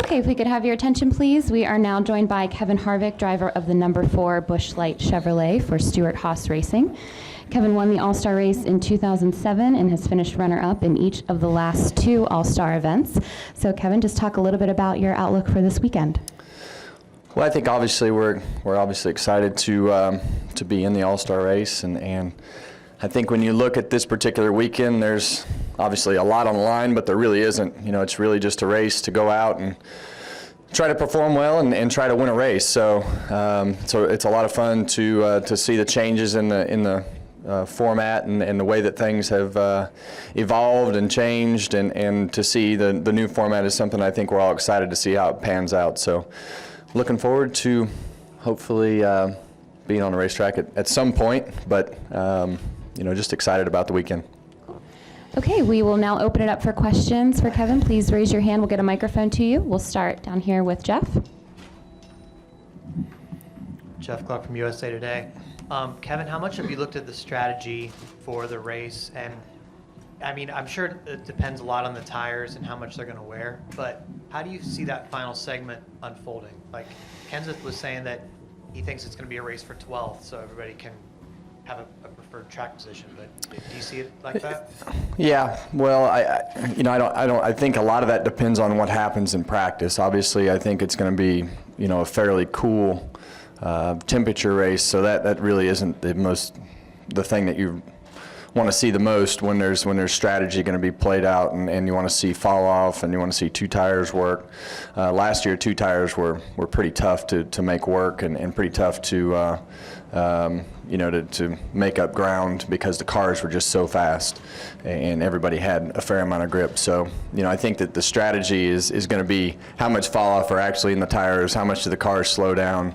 Okay, if we could have your attention, please. We are now joined by Kevin Harvick, driver of the number 4 Busch Lite Chevrolet for Stewart-Haas Racing. Kevin won the All-Star race in 2007 and has finished runner-up in each of the last 2 All-Star events. So Kevin, just talk a little bit about your outlook for this weekend. Well, I think obviously we're obviously excited to be in the All-Star race, and I think when you look at this particular weekend, there's obviously a lot on the line, but there really isn't. You know, it's really just a race to go out and try to perform well and try to win a race. So it's a lot of fun to see the changes in the format and the way that things have evolved and changed, and to see the new format is something I think we're all excited to see how it pans out. So looking forward to hopefully being on the racetrack at some point, but you know, just excited about the weekend. Okay, we will now open it up for questions for Kevin. Please raise your hand. We'll get a microphone to you. We'll start down here with Jeff. Jeff Clark from USA Today. Kevin, how much have you looked at the strategy for the race? And I mean, I'm sure it depends a lot on the tires and how much they're going to wear, but how do you see that final segment unfolding? Like, Kenseth was saying that he thinks it's going to be a race for 12th, so everybody can have a preferred track position, but do you see it like that? Yeah, well, I think a lot of that depends on what happens in practice. Obviously, I think it's going to be, you know, a fairly cool temperature race, so that really isn't the thing that you want to see the most when there's strategy going to be played out, and you want to see fall off, and you want to see 2 tires work. Last year, 2 tires were pretty tough to make work, and pretty tough to you know, to make up ground because the cars were just so fast and everybody had a fair amount of grip. So, you know, I think that the strategy is going to be how much fall off are actually in the tires, how much do the cars slow down,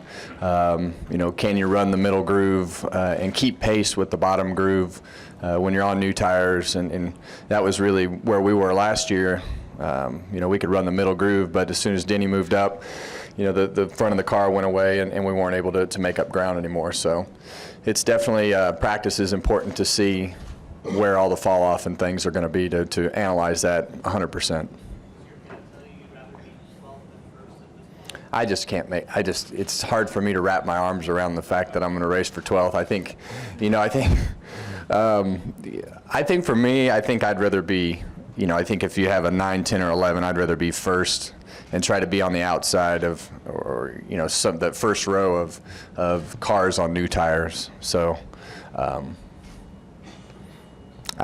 you know, can you run the middle groove and keep pace with the bottom groove when you're on new tires, and that was really where we were last year. You know, we could run the middle groove, but as soon as Denny moved up, you know, the front of the car went away, and we weren't able to make up ground anymore. So it's definitely, practice is important to see where all the fall off and things are going to be to analyze that 100%. I just can't it's hard for me to wrap my arms around the fact that I'm going to race for 12th. I think, you know, I think for me, I think I'd rather be, you know, I think if you have a 9, 10, or 11, I'd rather be first and try to be on the outside of, or you know, that first row of cars on new tires. So I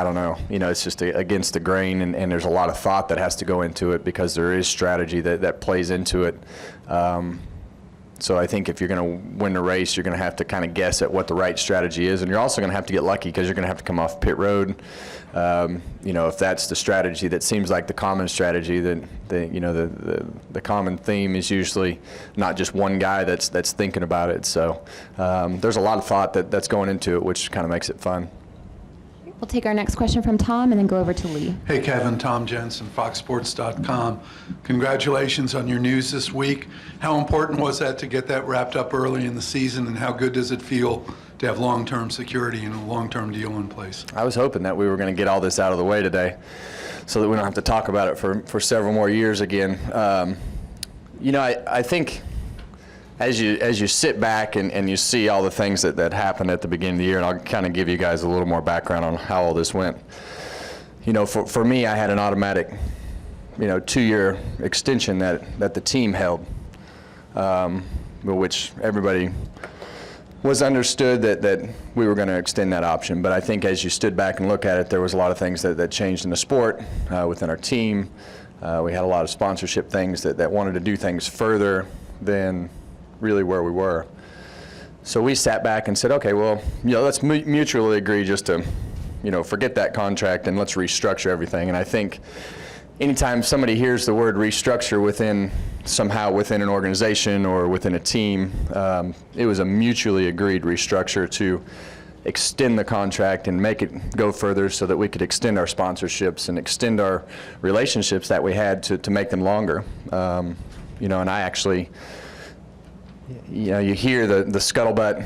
don't know, you know, it's just against the grain, and there's a lot of thought that has to go into it because there is strategy that plays into it. So I think if you're going to win the race, you're going to have to kind of guess at what the right strategy is, and you're also going to have to get lucky because you're going to have to come off pit road. You know, if that's the strategy that seems like the common strategy, then you know, the common theme is usually not just one guy that's thinking about it. So there's a lot of thought that's going into it, which kind of makes it fun. We'll take our next question from Tom and then go over to Lee. Hey Kevin, Tom Jensen, FoxSports.com. Congratulations on your news this week. How important was that to get that wrapped up early in the season, and how good does it feel to have long-term security and a long-term deal in place? I was hoping that we were going to get all this out of the way today so that we don't have to talk about it for several more years again. You know, I think as you sit back and you see all the things that happened at the beginning of the year, and I'll kind of give you guys a little more background on how all this went. You know, for me, I had an automatic, you know, 2-year extension that the team held, which everybody was understood that we were going to extend that option. But I think as you stood back and look at it, there was a lot of things that changed in the sport, within our team. We had a lot of sponsorship things that wanted to do things further than really where we were. So we sat back and said, okay, well, you know, let's mutually agree just to, you know, forget that contract and let's restructure everything. And I think anytime somebody hears the word restructure somehow within an organization or within a team, it was a mutually agreed restructure to extend the contract and make it go further so that we could extend our sponsorships and extend our relationships that we had to make them longer. You know, and I actually, you know, you hear the scuttlebutt,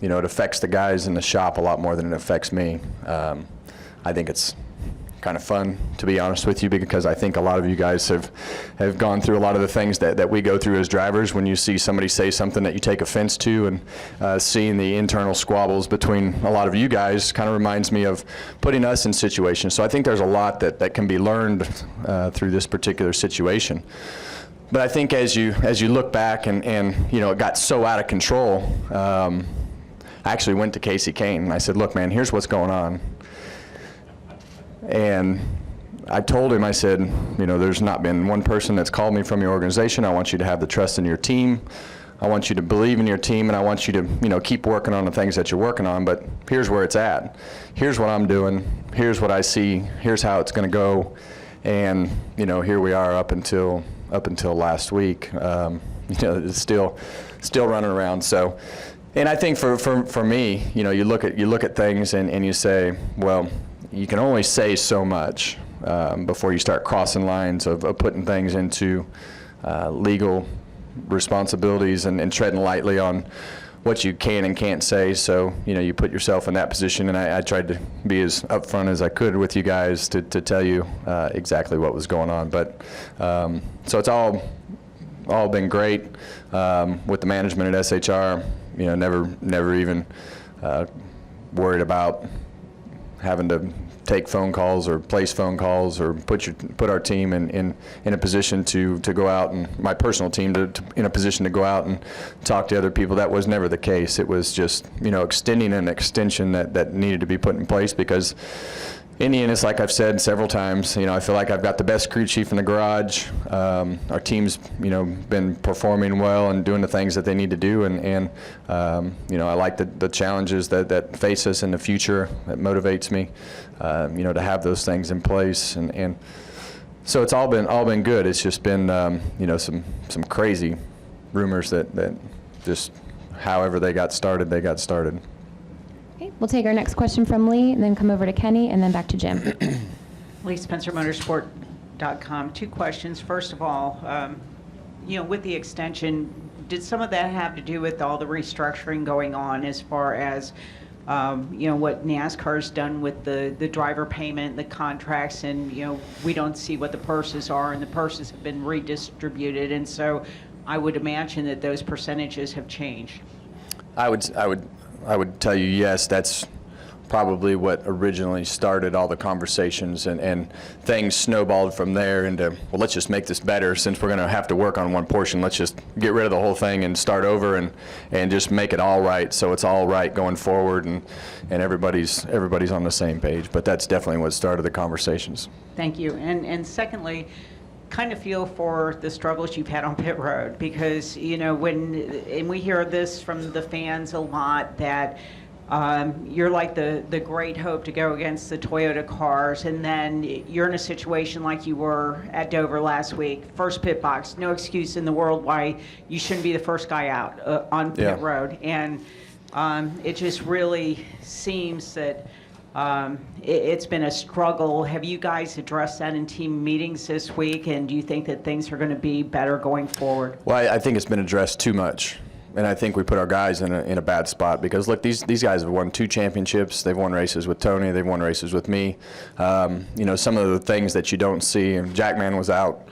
you know, it affects the guys in the shop a lot more than it affects me. I think it's kind of fun, to be honest with you, because I think a lot of you guys have gone through a lot of the things that we go through as drivers. When you see somebody say something that you take offense to, and seeing the internal squabbles between a lot of you guys kind of reminds me of putting us in situations. So I think there's a lot that can be learned through this particular situation. But I think as you look back and it got so out of control, I actually went to Casey Kane and I said, look, man, here's what's going on. And I told him, I said, there's not been one person that's called me from your organization. I want you to have the trust in your team. I want you to believe in your team, and I want you to keep working on the things that you're working on, but here's where it's at. Here's what I'm doing. Here's what I see. Here's how it's going to go. And, here we are up until last week. It's still running around. So, and I think for me, you look at things and you say, well, you can only say so much before you start crossing lines of putting things into legal responsibilities and treading lightly on what you can and can't say. So, you put yourself in that position, and I tried to be as upfront as I could with you guys to tell you exactly what was going on. But so it's all been great with the management at SHR. Never even worried about having to take phone calls or place phone calls or put our team in a position to go out, and my personal team in a position to go out and talk to other people. That was never the case. It was just extending an extension that needed to be put in place, because Indiana's, like I've said several times, I feel like I've got the best crew chief in the garage. Our team's, been performing well and doing the things that they need to do, and I like the challenges that face us in the future. That motivates me, to have those things in place, and so it's all been good. It's just been, some crazy rumors that just however they got started. Okay, we'll take our next question from Lee, and then come over to Kenny, and then back to Jim. Lee Spencer, Motorsport.com. 2 questions. First of all, with the extension, did some of that have to do with all the restructuring going on as far as, what NASCAR's done with the driver payment, the contracts, and, we don't see what the purses are, and the purses have been redistributed, and so I would imagine that those percentages have changed. I would tell you, yes, that's probably what originally started all the conversations, and things snowballed from there into, well, let's just make this better. Since we're going to have to work on one portion, let's just get rid of the whole thing and start over and just make it all right, so it's all right going forward, and everybody's on the same page. But that's definitely what started the conversations. Thank you. And secondly, kind of feel for the struggles you've had on pit road, because and we hear this from the fans a lot, that you're like the great hope to go against the Toyota cars, and then you're in a situation like you were at Dover last week, first pit box, no excuse in the world why you shouldn't be the first guy out on pit road, and it just really seems that it's been a struggle. Have you guys addressed that in team meetings this week, and do you think that things are going to be better going forward? Well, I think it's been addressed too much, and I think we put our guys in a bad spot, because look, these guys have won 2 championships. They've won races with Tony. They've won races with me. Some of the things that you don't see, and Jackman was out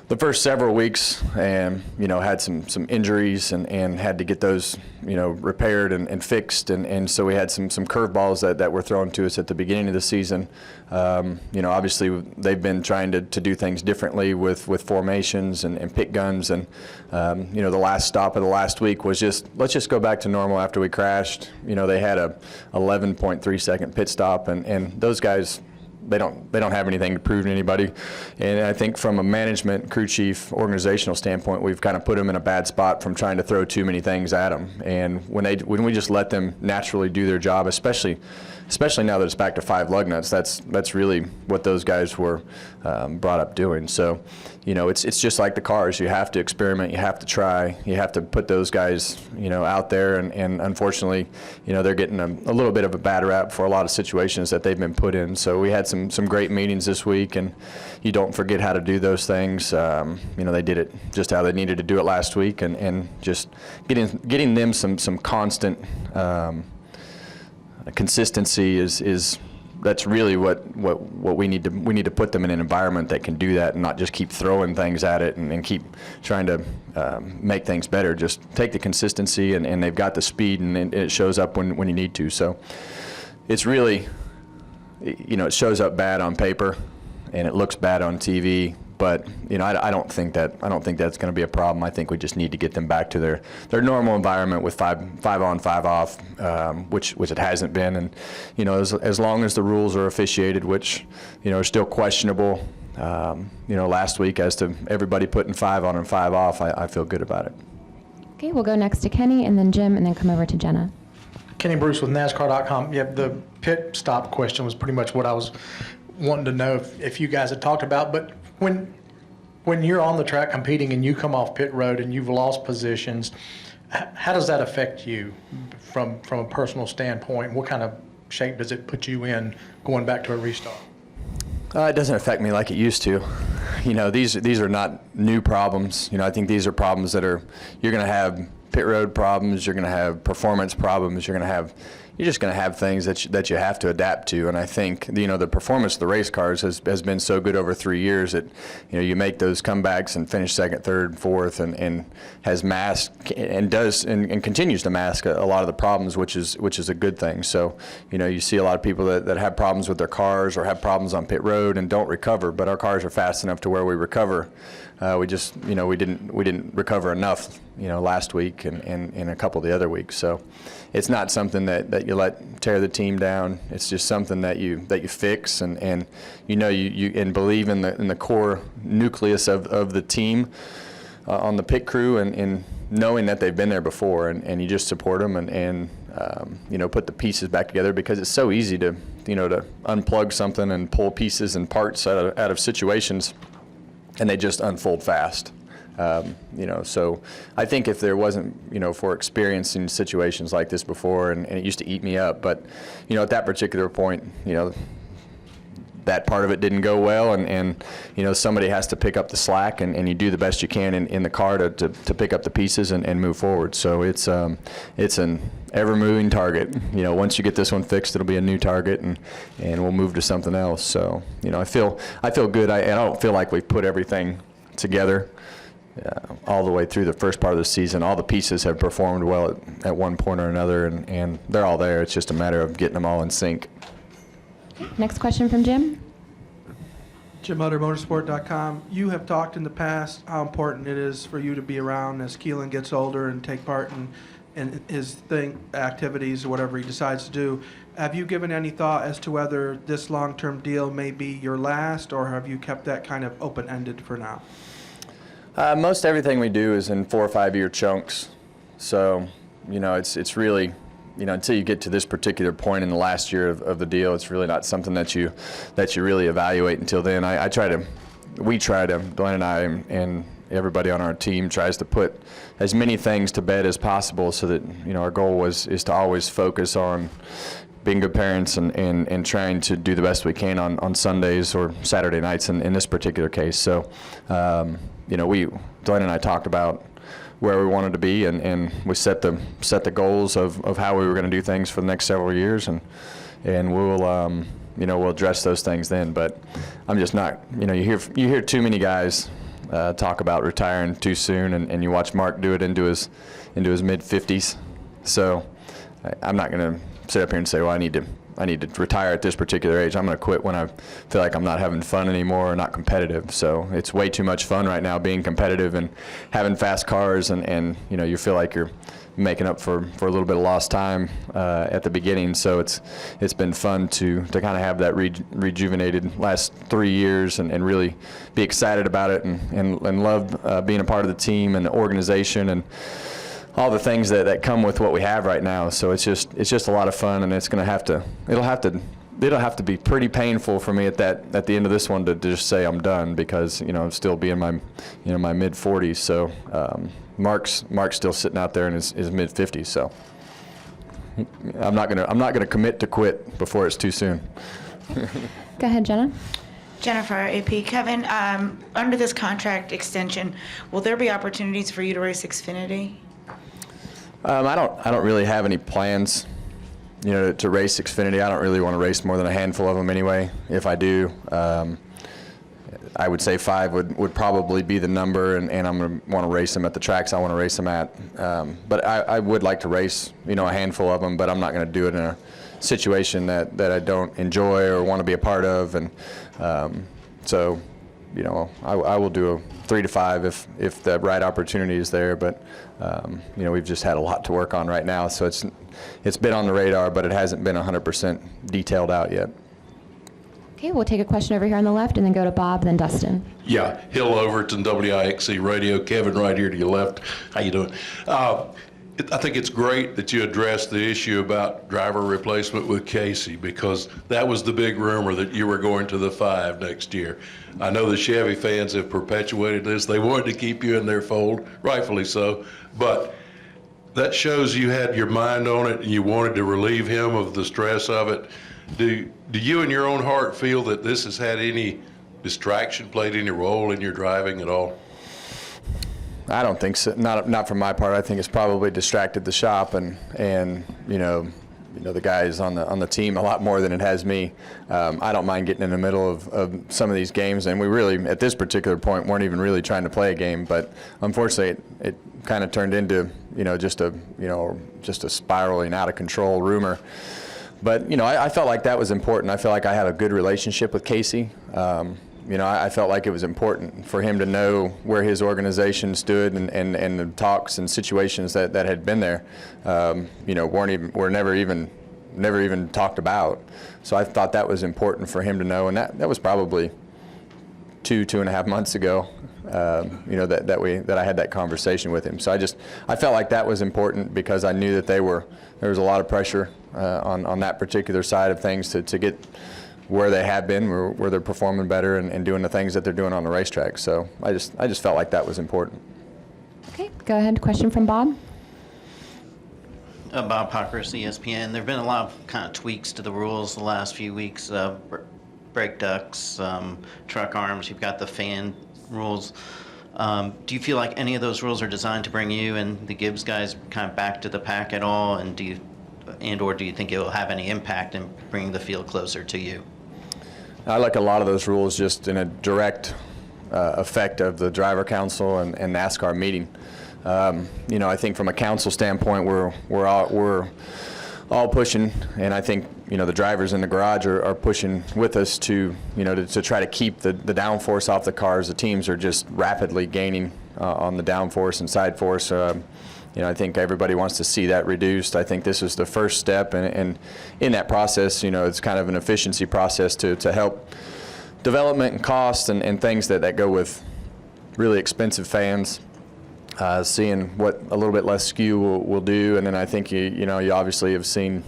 the first several weeks, and had some injuries and had to get those repaired and fixed, and so we had some curveballs that were thrown to us at the beginning of the season. Obviously they've been trying to do things differently with formations and pit guns, and the last stop of the last week was let's just go back to normal after we crashed. They had a 11.3 second pit stop, and those guys, they don't have anything to prove to anybody. And I think from a management, crew chief, organizational standpoint, we've kind of put them in a bad spot from trying to throw too many things at them. And when we just let them naturally do their job, especially now that it's back to 5 lug nuts, that's really what those guys were brought up doing. So, it's just like the cars. You have to experiment. You have to try. You have to put those guys, out there. And unfortunately, they're getting a little bit of a bad rap for a lot of situations that they've been put in. So we had some great meetings this week, and you don't forget how to do those things. They did it just how they needed to do it last week, and just getting them some constant consistency is that's really what we need to put them in an environment that can do that and not just keep throwing things at it and keep trying to make things better. Just take the consistency, and they've got the speed, and it shows up when you need to. So it's really, it shows up bad on paper and it looks bad on TV. But I don't think that's going to be a problem. I think we just need to get them back to their normal environment with five on, 5 off, which it hasn't been. And as long as the rules are officiated, which are still questionable, last week as to everybody putting 5 on and 5 off, I feel good about it. Okay, we'll go next to Kenny, and then Jim, and then come over to Jenna. Kenny Bruce with NASCAR.com. Yeah, the pit stop question was pretty much what I was wanting to know if you guys had talked about. But when you're on the track competing and you come off pit road and you've lost positions, how does that affect you from a personal standpoint? What kind of shape does it put you in going back to a restart? It doesn't affect me like it used to. These are not new problems. I think these are problems that you're going to have pit road problems, you're going to have performance problems, you're just going to have things that you have to adapt to. And I think the performance of the race cars has been so good over 3 years that you make those comebacks and finish second, third, fourth, and has masked and continues to mask a lot of the problems, which is a good thing. So you see a lot of people that have problems with their cars or have problems on pit road and don't recover, but our cars are fast enough to where we recover. We just we didn't recover enough last week and a couple of the other weeks. So it's not something that you let tear the team down. It's just something that you fix and you believe in the core nucleus of the team on the pit crew and knowing that they've been there before and you just support them and put the pieces back together, because it's so easy to to unplug something and pull pieces and parts out of situations and they just unfold fast. So I think if there wasn't, for experiencing situations like this before, and it used to eat me up, but, at that particular point, that part of it didn't go well, and somebody has to pick up the slack, and you do the best you can in the car to pick up the pieces and move forward. So it's an ever-moving target. Once you get this one fixed, it'll be a new target, and we'll move to something else. So I feel good. I don't feel like we've put everything together all the way through the first part of the season. All the pieces have performed well at one point or another, and they're all there. It's just a matter of getting them all in sync. Next question from Jim. Jim Utter, Motorsport.com. You have talked in the past how important it is for you to be around as Keelan gets older and take part in his activities or whatever he decides to do. Have you given any thought as to whether this long-term deal may be your last, or have you kept that kind of open-ended for now? Most everything we do is in 4 or 5 year chunks. So, it's really, until you get to this particular point in the last year of the deal, it's really not something that you really evaluate until then. We try to, Glenn and I and everybody on our team tries to put as many things to bed as possible so that, our goal is to always focus on being good parents and trying to do the best we can on Sundays or Saturday nights in this particular case. So, Glenn and I talked about where we wanted to be, and we set the goals of how we were going to do things for the next several years, and we'll we'll address those things then. But I'm just not, you hear too many guys talk about retiring too soon, and you watch Mark do it into his mid-50s. So I'm not going to sit up here and say, well, I need to retire at this particular age. I'm going to quit when I feel like I'm not having fun anymore or not competitive. So it's way too much fun right now being competitive and having fast cars, and you feel like you're making up for a little bit of lost time at the beginning. So it's been fun to kind of have that rejuvenated last 3 years and really be excited about it and love being a part of the team and the organization and all the things that come with what we have right now. So it's just a lot of fun, and it'll have to be pretty painful for me at the end of this one to just say I'm done, because I'm still being my my mid-40s. So Mark's still sitting out there in his mid-50s. So I'm not gonna commit to quit before it's too soon. Go ahead, Jenna. Jennifer, AP. Kevin, under this contract extension, will there be opportunities for you to race Xfinity? I don't really have any plans to race Xfinity. I don't really want to race more than a handful of them anyway. If I do, I would say 5 would probably be the number, and I'm going to want to race them at the tracks I want to race them at. But I would like to race, a handful of them, but I'm not going to do it in a situation that I don't enjoy or want to be a part of. And so, I will do a 3 to 5 if the right opportunity is there. But we've just had a lot to work on right now, so it's been on the radar, but it hasn't been 100% detailed out yet. Okay, we'll take a question over here on the left and then go to Bob, then Dustin. Yeah, Hill Overton, WIXC Radio. Kevin, right here to your left. How you doing? I think it's great that you addressed the issue about driver replacement with Casey, because that was the big rumor that you were going to the 5 next year. I know the Chevy fans have perpetuated this. They wanted to keep you in their fold, rightfully so, but that shows you had your mind on it and you wanted to relieve him of the stress of it. Do you in your own heart feel that this has had any distraction, played any role in your driving at all? I don't think so. Not from my part. I think it's probably distracted the shop and the guys on the team a lot more than it has me. I don't mind getting in the middle of some of these games, and we really, at this particular point, weren't even really trying to play a game. But unfortunately, it kind of turned into just a spiraling out of control rumor. But I felt like that was important. I felt like I had a good relationship with Casey. I felt like it was important for him to know where his organization stood, and the talks and situations that had been there, were never even talked about. So I thought that was important for him to know, and that was probably 2.5 months ago. That I had that conversation with him. So I felt like that was important, because I knew that there was a lot of pressure on that particular side of things to get where they have been, where they're performing better and doing the things that they're doing on the racetrack. So I just felt like that was important. Okay, go ahead. Question from Bob. Bob Pockers, ESPN. There have been a lot of kind of tweaks to the rules the last few weeks. Brake ducts, truck arms. You've got the fan rules. Do you feel like any of those rules are designed to bring you and the Gibbs guys kind of back to the pack at all? And do you think it will have any impact in bringing the field closer to you? I like a lot of those rules just in a direct effect of the driver council and NASCAR meeting. I think from a council standpoint, we're all pushing, and I think the drivers in the garage are pushing with us to try to keep the downforce off the cars. The teams are just rapidly gaining on the downforce and side force. I think everybody wants to see that reduced. I think this is the first step, and in that process, it's kind of an efficiency process to help development and cost and things that go with really expensive fans. Seeing what a little bit less skew will do, and then I think you obviously have seen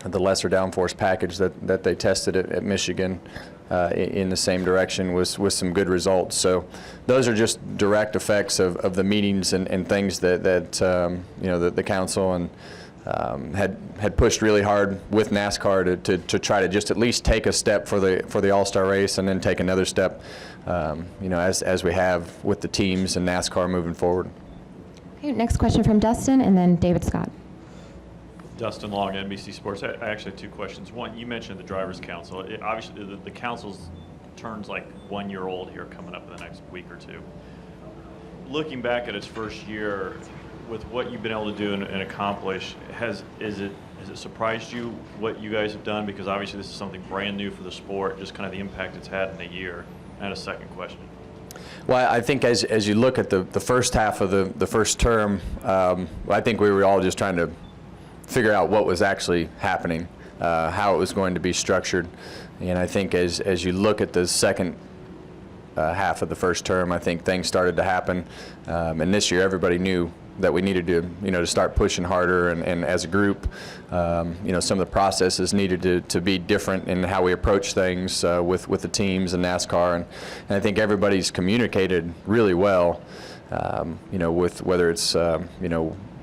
the lesser downforce package that they tested at Michigan in the same direction with some good results. So those are just direct effects of the meetings and things that the council and had pushed really hard with NASCAR to try to just at least take a step for the All-Star race, and then take another step as we have with the teams and NASCAR moving forward. Okay, next question from Dustin, and then David Scott. Dustin Long, NBC Sports. I actually have 2 questions. One, you mentioned the Drivers' Council. Obviously, the council's turns like 1 year old here coming up in the next week or 2. Looking back at its first year, with what you've been able to do and accomplish, has it surprised you what you guys have done? Because obviously this is something brand new for the sport, just kind of the impact it's had in a year. And a second question. Well, I think as you look at the first half of the first term, I think we were all just trying to figure out what was actually happening, how it was going to be structured. And I think as you look at the second half of the first term, I think things started to happen. And this year everybody knew that we needed to start pushing harder, and as a group, some of the processes needed to be different in how we approach things with the teams and NASCAR, and I think everybody's communicated really well, with whether it's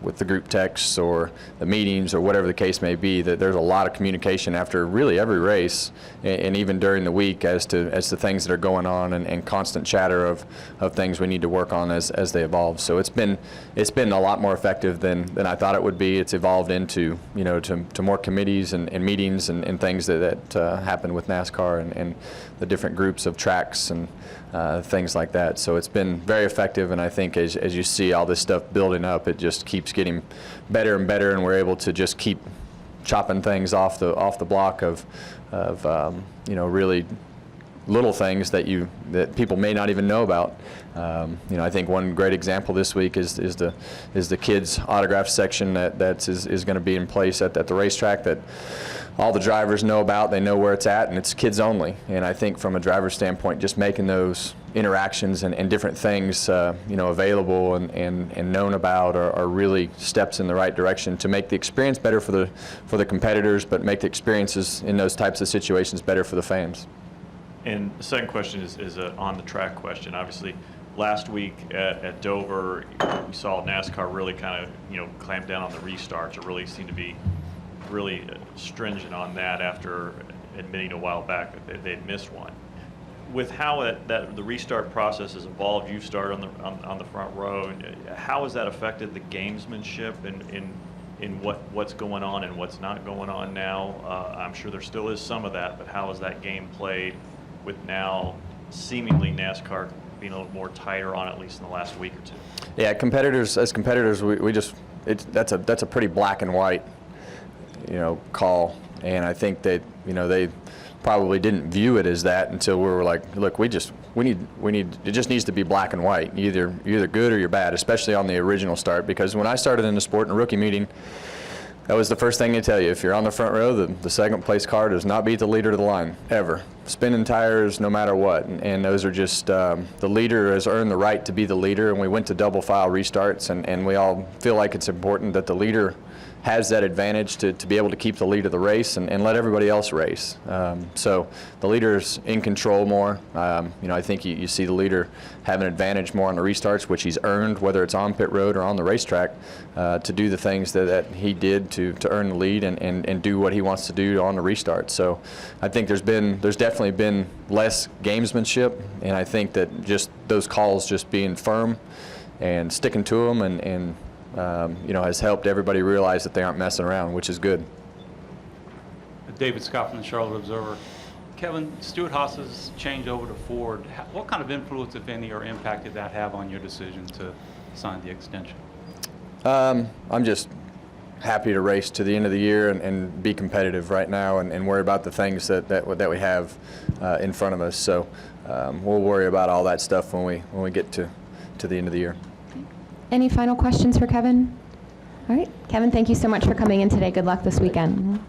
with the group texts or the meetings or whatever the case may be, that there's a lot of communication after really every race, and even during the week as to things that are going on, and constant chatter of things we need to work on as they evolve. So it's been a lot more effective than I thought it would be. It's evolved into, you know, to more committees and meetings and things that happen with NASCAR and the different groups of tracks and things like that. So it's been very effective, and I think as you see all this stuff building up, it just keeps getting better and better, and we're able to just keep chopping things off the block of you know, really little things that people may not even know about. You know, I think one great example this week is the kids autograph section that is going to be in place at the racetrack, that all the drivers know about. They know where it's at, and it's kids only. And I think from a driver's standpoint, just making those interactions and different things you know, available and known about are really steps in the right direction to make the experience better for the competitors, but make the experiences in those types of situations better for the fans. And the second question is a on-the-track question. Obviously, last week at Dover, we saw NASCAR really kind of, you know, clamp down on the restarts. It really seemed to be really stringent on that after admitting a while back that they'd missed one. With how the restart process has evolved, you've started on the front row. How has that affected the gamesmanship in what's going on and what's not going on now? I'm sure there still is some of that, but how is that game played with now seemingly NASCAR being a little more tighter on, at least in the last week or two? Yeah, as competitors, that's a pretty black and white, you know, call, and I think that, you know, they probably didn't view it as that until we were like, look, we need it just needs to be black and white. You're either good or you're bad, especially on the original start, because when I started in the sport in a rookie meeting, that was the first thing they tell you. If you're on the front row, the second place car does not beat the leader to the line, ever. Spinning tires, no matter what. And those are just, the leader has earned the right to be the leader, and we went to double file restarts, and we all feel like it's important that the leader has that advantage to be able to keep the lead of the race and let everybody else race. So the leader's in control more. You know, I think you see the leader have an advantage more on the restarts, which he's earned, whether it's on pit road or on the racetrack, to do the things that he did to earn the lead and do what he wants to do on the restart. So I think there's definitely been less gamesmanship, and I think that just those calls just being firm and sticking to them and you know, has helped everybody realize that they aren't messing around, which is good. David Scott from the Charlotte Observer. Kevin, Stuart Haas's change over to Ford, what kind of influence, if any, or impact did that have on your decision to sign the extension? I'm just happy to race to the end of the year and be competitive right now and worry about the things that we have in front of us. So we'll worry about all that stuff when we get to the end of the year. Any final questions for Kevin? All right, Kevin, thank you so much for coming in today. Good luck this weekend.